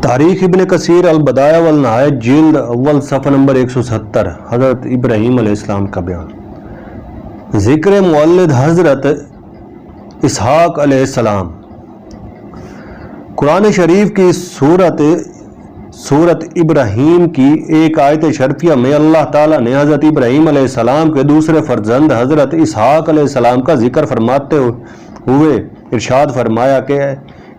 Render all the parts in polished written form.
تاریخ ابن کثیر البدایہ والنہایہ جلد اول صفحہ نمبر 170 حضرت ابراہیم علیہ السلام کا بیان۔ ذکر مولد حضرت اسحاق علیہ السلام۔ قرآن شریف کی سورت ابراہیم کی ایک آیت شرفیہ میں اللہ تعالیٰ نے حضرت ابراہیم علیہ السلام کے دوسرے فرزند حضرت اسحاق علیہ السلام کا ذکر فرماتے ہوئے ارشاد فرمایا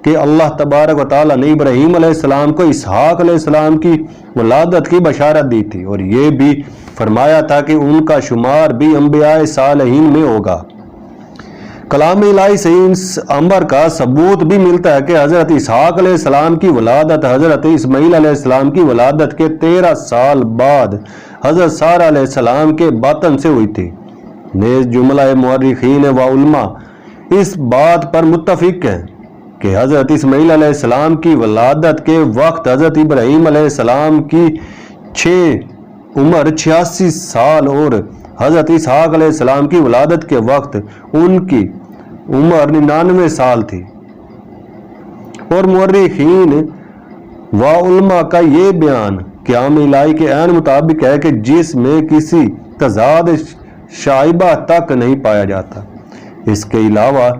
کہ اللہ تبارک و تعالیٰ نے ابراہیم علیہ السلام کو اسحاق علیہ السلام کی ولادت کی بشارت دی تھی، اور یہ بھی فرمایا تھا کہ ان کا شمار بھی انبیاء صالحین میں ہوگا۔ کلام الہی سے اس امر کا ثبوت بھی ملتا ہے کہ حضرت اسحاق علیہ السلام کی ولادت حضرت اسماعیل علیہ السلام کی ولادت کے 13 سال بعد حضرت سارہ علیہ السلام کے باطن سے ہوئی تھی۔ نیز جملہ مورخین و علماء اس بات پر متفق ہیں کہ حضرت اسماعیل علیہ السلام کی ولادت کے وقت حضرت ابراہیم علیہ السلام کی عمر 86 سال اور حضرت اسحاق علیہ السلام کی ولادت کے وقت ان کی عمر 99 سال تھی۔ اور مورخین و علماء کا یہ بیان کلام الہی کے عین مطابق ہے کہ جس میں کسی تضاد شائبہ تک نہیں پایا جاتا۔ اس کے علاوہ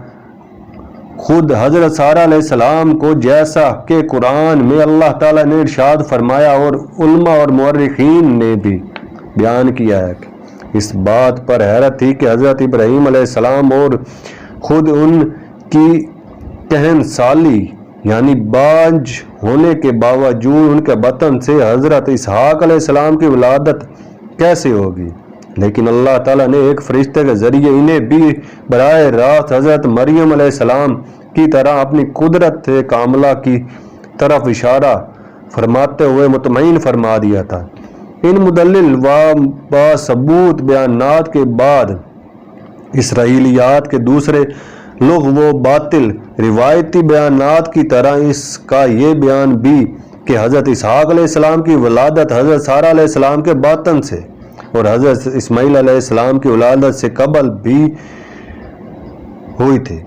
خود حضرت سارہ علیہ السلام کو جیسا کہ قرآن میں اللہ تعالیٰ نے ارشاد فرمایا اور علماء اور مورخین نے بھی بیان کیا ہے کہ اس بات پر حیرت تھی کہ حضرت ابراہیم علیہ السلام اور خود ان کی کہن سالی یعنی باج ہونے کے باوجود ان کے بطن سے حضرت اسحاق علیہ السلام کی ولادت کیسے ہوگی، لیکن اللہ تعالیٰ نے ایک فرشتے کے ذریعے انہیں بھی براہ راست حضرت مریم علیہ السلام کی طرح اپنی قدرت کاملہ کی طرف اشارہ فرماتے ہوئے مطمئن فرما دیا تھا۔ ان مدلل و باثبوت بیانات کے بعد اسرائیلیات کے دوسرے لغو و باطل روایتی بیانات کی طرح اس کا یہ بیان بھی کہ حضرت اسحاق علیہ السلام کی ولادت حضرت سارہ علیہ السلام کے باطن سے اور حضرت اسماعیل علیہ السلام کی ولادت سے قبل بھی ہوئی تھی،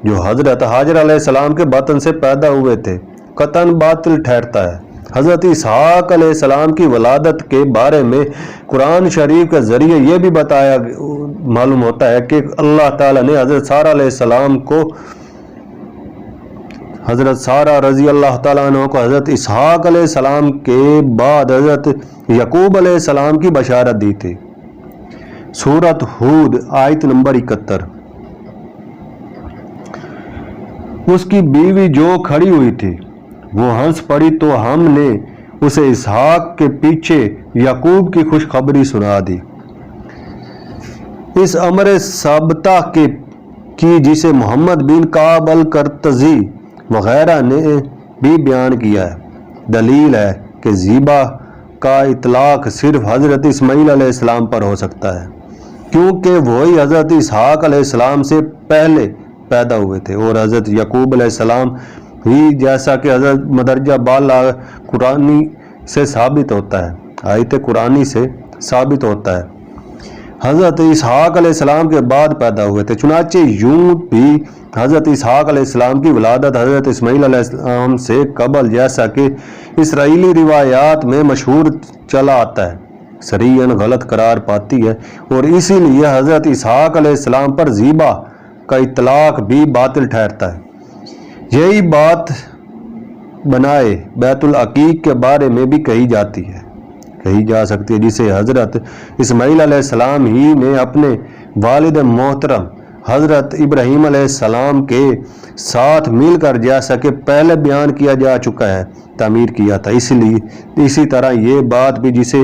جو حضرت حاجر علیہ السلام کے باطن سے پیدا ہوئے تھے، قطعاً باطل ٹھہرتا ہے۔ حضرت اسحاق علیہ السلام کی ولادت کے بارے میں قرآن شریف کے ذریعے یہ بھی بتایا معلوم ہوتا ہے کہ اللہ تعالیٰ نے حضرت سارہ علیہ السلام کو حضرت سارہ رضی اللہ تعالیٰ عنہ کو حضرت اسحاق علیہ السلام کے بعد حضرت یعقوب علیہ السلام کی بشارت دی تھی۔ سورۃ ہود آیت نمبر 71۔ اس کی بیوی جو کھڑی ہوئی تھی وہ ہنس پڑی تو ہم نے اسے اسحاق کے پیچھے یعقوب کی خوشخبری سنا دی۔ اس امر ثابتہ کی جسے محمد بن کعب القرطزی وغیرہ نے بھی بیان کیا ہے، دلیل ہے کہ ذبح کا اطلاق صرف حضرت اسماعیل علیہ السلام پر ہو سکتا ہے، کیونکہ وہی حضرت اسحاق علیہ السلام سے پہلے پیدا ہوئے تھے، اور حضرت یعقوب علیہ السلام ہی جیسا کہ حضرت مدرجہ بالا قرآنی سے ثابت ہوتا ہے، آیت قرآنی سے ثابت ہوتا ہے، حضرت اسحاق علیہ السلام کے بعد پیدا ہوئے تھے۔ چنانچہ یوں بھی حضرت اسحاق علیہ السلام کی ولادت حضرت اسماعیل علیہ السلام سے قبل جیسا کہ اسرائیلی روایات میں مشہور چلا آتا ہے صریحاً غلط قرار پاتی ہے، اور اسی لیے حضرت اسحاق علیہ السلام پر ذبح کا اطلاق بھی باطل ٹھہرتا ہے۔ یہی بات بنائے بیت العقیق کے بارے میں بھی کہی جا سکتی ہے، جسے حضرت اسماعیل علیہ السلام ہی نے اپنے والد محترم حضرت ابراہیم علیہ السلام کے ساتھ مل کر جیسا کہ پہلے بیان کیا جا چکا ہے تعمیر کیا تھا۔ اسی طرح یہ بات بھی جسے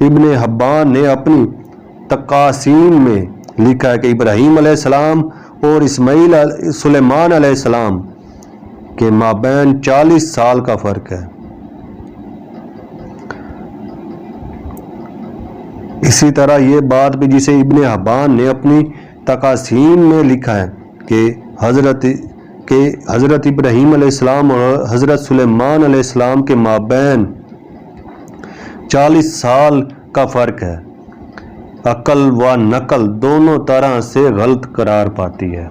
ابن حبان نے اپنی تقاسیم میں لکھا ہے کہ ابراہیم علیہ السلام اور سلیمان علیہ السلام کے مابین 40 سال کا فرق ہے۔ اسی طرح یہ بات بھی جسے ابن حبان نے اپنی تقاسیم میں لکھا ہے کہ حضرت ابراہیم علیہ السلام اور حضرت سلیمان علیہ السلام کے مابین 40 سال کا فرق ہے، عقل و نقل دونوں طرح سے غلط قرار پاتی ہے۔